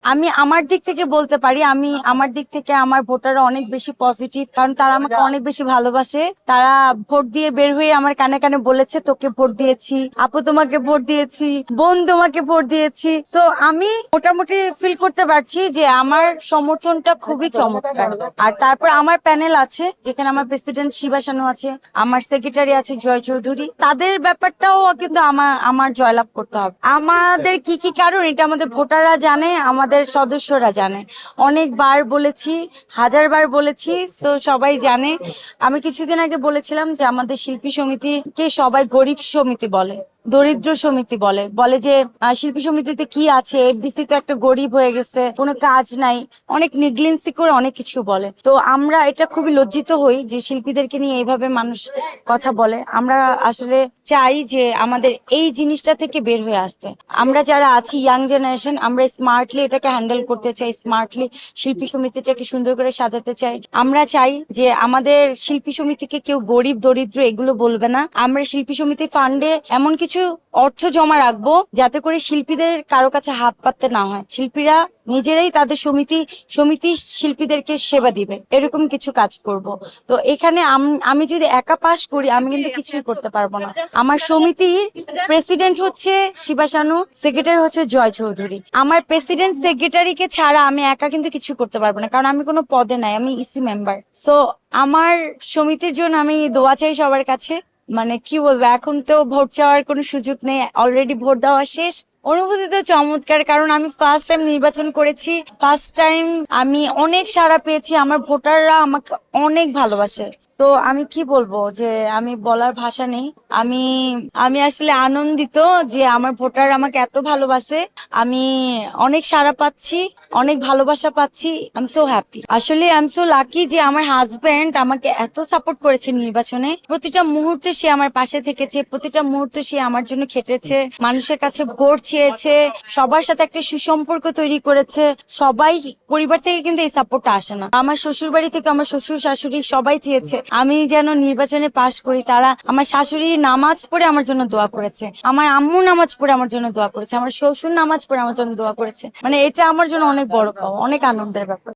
আমি আমার দিক থেকে বলতে পারি, আমি আমার দিক থেকে আমার ভোটাররা অনেক বেশি পজিটিভ, কারণ তারা আমাকে অনেক বেশি ভালোবাসে। তারা ভোট দিয়ে বের হয়ে আমার কানে কানে বলেছে তোকে ভোট দিয়েছি, আপু তোমাকে ভোট দিয়েছি, বোন তোমাকে ভোট দিয়েছি। তো আমি মোটামুটি ফিল করতে পারছি যে আমার সমর্থনটা খুবই চমৎকার। আর তারপর আমার প্যানেল আছে, যেখানে আমার প্রেসিডেন্ট শিবা শানু আছে, আমার সেক্রেটারি আছে জয় চৌধুরী। তাদের ব্যাপারটাও কিন্তু আমার আমার জয়লাভ করতে হবে। আমাদের কি কি কারণ এটা আমাদের ভোটাররা জানে, আমাদের সদস্যরা জানে। অনেকবার বলেছি, হাজারবার বলেছি, তো সবাই জানে। আমি কিছুদিন আগে বলেছিলাম যে আমাদের শিল্পী সমিতিকে সবাই গরিব সমিতি বলে, দরিদ্র সমিতি বলে, বলে যে শিল্পী সমিতিতে কি আছে, এফডিসি তো একটা গরিব হয়ে গেছে, কোনো কাজ নাই, অনেক নেগলেন্সি করে অনেক কিছু বলে। তো আমরা এটা খুবই লজ্জিত হই যে শিল্পীদেরকে নিয়ে এইভাবে মানুষ কথা বলে। আমরা আসলে চাই যে আমাদের এই জিনিসটা থেকে বের হয়ে আসতে। আমরা যারা আছি ইয়াং জেনারেশন, আমরা স্মার্টলি এটাকে হ্যান্ডেল করতে চাই, স্মার্টলি শিল্পী সমিতিটাকে সুন্দর করে সাজাতে চাই। আমরা চাই যে আমাদের শিল্পী সমিতিকে কেউ গরিব দরিদ্র এগুলো বলবে না। আমরা শিল্পী সমিতি ফান্ডে এমন কিছু অর্থ জমা রাখবো যাতে করে শিল্পীদের কারো কাছে হাত পাততে না হয়, শিল্পীরা নিজেরাই তাদের সমিতি শিল্পীদেরকে সেবা দিবে, এরকম কিছু কাজ করব। তো এখানে আমি যদি একা পাশ করি আমি কিন্তু কিছুই করতে পারবো না। আমার সমিতির প্রেসিডেন্ট হচ্ছে শিবা শানু, সেক্রেটারি হচ্ছে জয় চৌধুরী। আমার প্রেসিডেন্ট সেক্রেটারিকে ছাড়া আমি একা কিন্তু কিছু করতে পারবো না, কারণ আমি কোনো পদে নাই, আমি ইসি মেম্বার। সো আমার সমিতির জন্য আমি দোয়া চাই সবার কাছে। মানে কি বলবো, এখন তো ভোট চাওয়ার কোনো সুযোগ নেই, অলরেডি ভোট দেওয়া শেষ। অনুভূতি তো চমৎকার, কারণ আমি ফার্স্ট টাইম নির্বাচন করেছি, ফার্স্ট টাইম আমি অনেক সাড়া পেয়েছি, আমার ভোটাররা আমাকে অনেক ভালোবাসে। তো আমি কি বলবো, যে আমি বলার ভাষা নেই। আমি আমি আসলে আনন্দিত যে আমার ভোটার আমাকে এত ভালোবাসে। আমি অনেক সাড়া পাচ্ছি, অনেক ভালোবাসা পাচ্ছি। আই এম সো হ্যাপি, আসলে আই এম সো লাকি যে আমার হাজবেন্ড আমাকে এত সাপোর্ট করেছে নির্বাচনে। প্রতিটা মুহূর্তে সে আমার পাশে থেকেছে, প্রতিটা মুহূর্তে সে আমার জন্য খেটেছে, মানুষের কাছে ভোট চেয়েছে, সবার সাথে একটা সুসম্পর্ক তৈরি করেছে। সবাই পরিবার থেকে কিন্তু এই সাপোর্টটা আসে না। আমার শ্বশুর বাড়ি থেকে আমার শ্বশুর শাশুড়ি সবাই চেয়েছে আমি যেন নির্বাচনে পাশ করি। তারা আমার শাশুড়ি নামাজ পড়ে আমার জন্য দোয়া করেছে, আমার আম্মু নামাজ পড়ে আমার জন্য দোয়া করেছে, আমার শ্বশুর নামাজ পড়ে আমার জন্য দোয়া করেছে। মানে এটা আমার জন্য অনেক বড় পাওয়া, অনেক আনন্দের ব্যাপার।